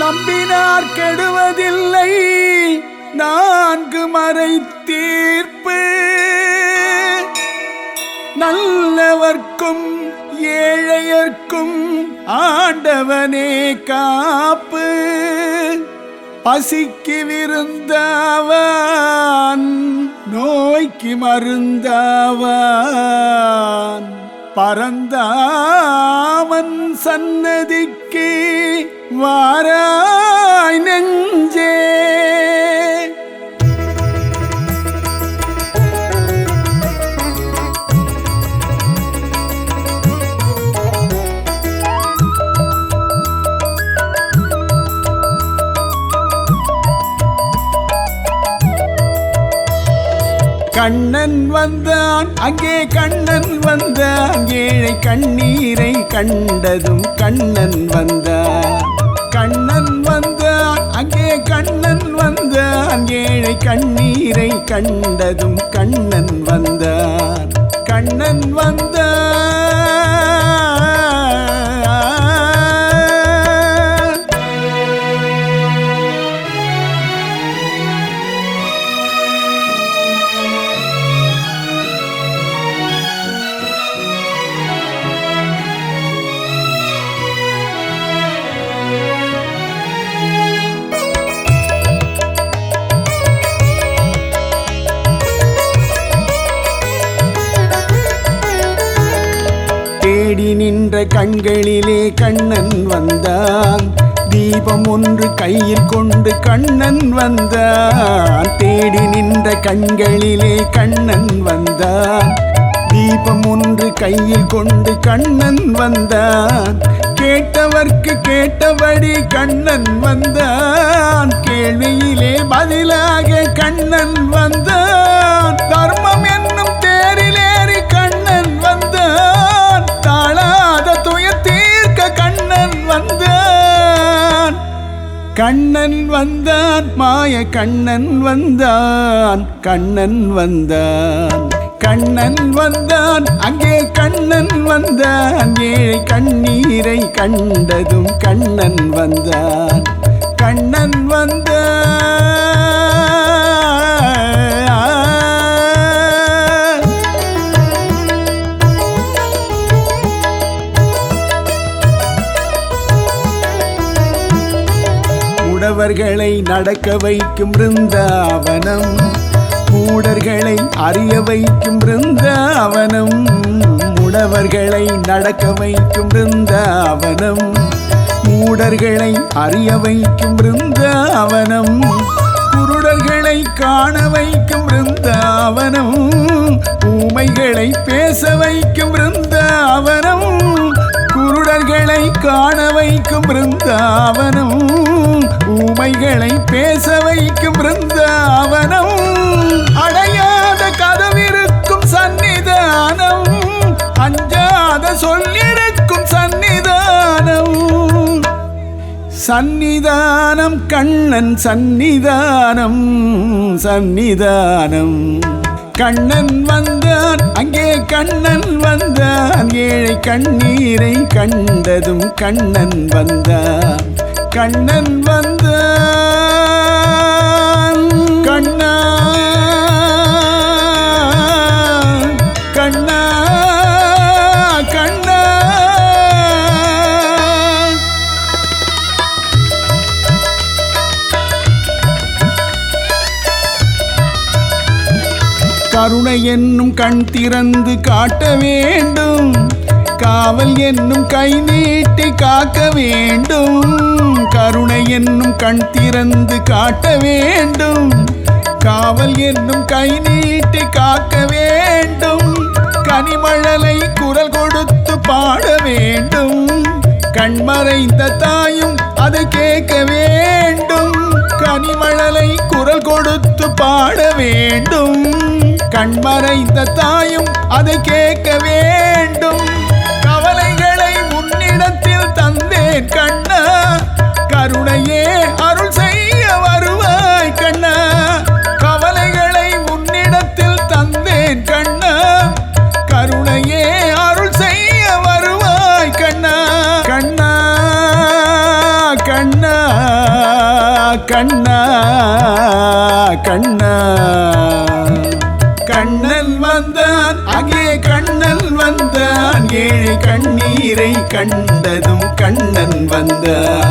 நம்பினார் கெடுவதில்லை நான்கு மறை தீர்ப்பு. நல்லவர்க்கும் ஏழையர்க்கும் ஆண்டவனே காப்பு. பசிக்கு விருந்தாவான் நோய்க்கு மருந்தாவான். பரந்தாமன் சன்னதிக்கு வாராய் நெஞ்சே. கண்ணன் வந்தான் அங்கே கண்ணன் வந்தான். ஏழை கண்ணீரை கண்டதும் கண்ணன் வந்தான். கண்ணன் வந்தான் அங்கே கண்ணன் வந்தான். ஏழை கண்ணீரை கண்டதும் கண்ணன் வந்தான். கண்ணன் வந்தான். தேடி நின்ற கண்களிலே கண்ணன் வந்தான். தீபம் ஒன்று கையில் கொண்டு கண்ணன் வந்தான். தேடி நின்ற கண்களிலே கண்ணன் வந்தான். தீபம் ஒன்று கையில் கொண்டு கண்ணன் வந்தான். கேட்டவர்க்கு கேட்டபடி கண்ணன் வந்தான். கேள்வியிலே பதிலாக கண்ணன் வந்தான். தர்மம் என்னும் தேரிலேறி கண்ணன் வந்தான். தாழாத துயர் தீர்க்க கண்ணன் வந்தான். கண்ணன் வந்தான் மாய கண்ணன் வந்தான். கண்ணன் வந்தான். கண்ணன் வந்தான் அங்கே கண்ணன் வந்தான். ஏழை கண்ணீரை கண்டதும் கண்ணன் வந்தான். கண்ணன் வந்தான். உடவர்களை நடக்க வைக்கும் பிருந்தாவனம். மூடர்களை அறிய வைக்கும் பிருந்தாவனம். உடவர்களை நடக்க வைக்கும் பிருந்தாவனம். மூடர்களை அறிய வைக்கும் பிருந்தாவனம். குருடர்களை காண வைக்கும் பிருந்தாவனம். ஊமைகளை பேச வைக்கும் பிருந்தாவனம். குருடர்களை காண வைக்கும் பிருந்தாவனம். ஊமைகளை பேச வைக்கும் பிருந்தாவனம். அடையாத கதவிருக்கும் சந்நிதானம். அஞ்சாத சொல்லிருக்கும் சந்நிதானம். சந்நிதானம் கண்ணன் சந்நிதானம். சந்நிதானம் கண்ணன் வந்தான் அங்கே கண்ணன் வந்தான். ஏழை கண்ணீரை கண்டதும் கண்ணன் வந்தான். கண்ணன் வந்தான். கண்ணா கண்ணா கண்ணா. கருணை என்னும் கண் திறந்து காட்ட வேண்டும். காவல் என்னும் கை நீட்டி காக்க வேண்டும். கருணை என்னும் கண் திறந்து காட்ட வேண்டும். காவல் என்னும் கை நீட்டி காக்க வேண்டும். கனிமழலை குரல் கொடுத்து பாட வேண்டும். கண்மறைந்த தாயும் அதை கேட்க வேண்டும். கனிமழலை குரல் கொடுத்து பாட வேண்டும். கண்மறைந்த தாயும் அதை கேட்க வேண்டும். கவலைகளை உன்னிடத்தில் தந்தேன் கண்ணா. கருணையே அருள் செய்ய வருவாய் கண்ணா. கவலைகளை உன்னிடத்தில் தந்தேன் கண்ணா. கருணையே அருள் செய்ய வருவாய் கண்ணா. கண்ணா கண்ணா. கண்ணா கண்ணா. கண்ணன் வந்தான் அங்கே கண்ணன் வந்தான், ஏழை கண்ணீரை கண்டதும் கண்ணன் வந்தான்.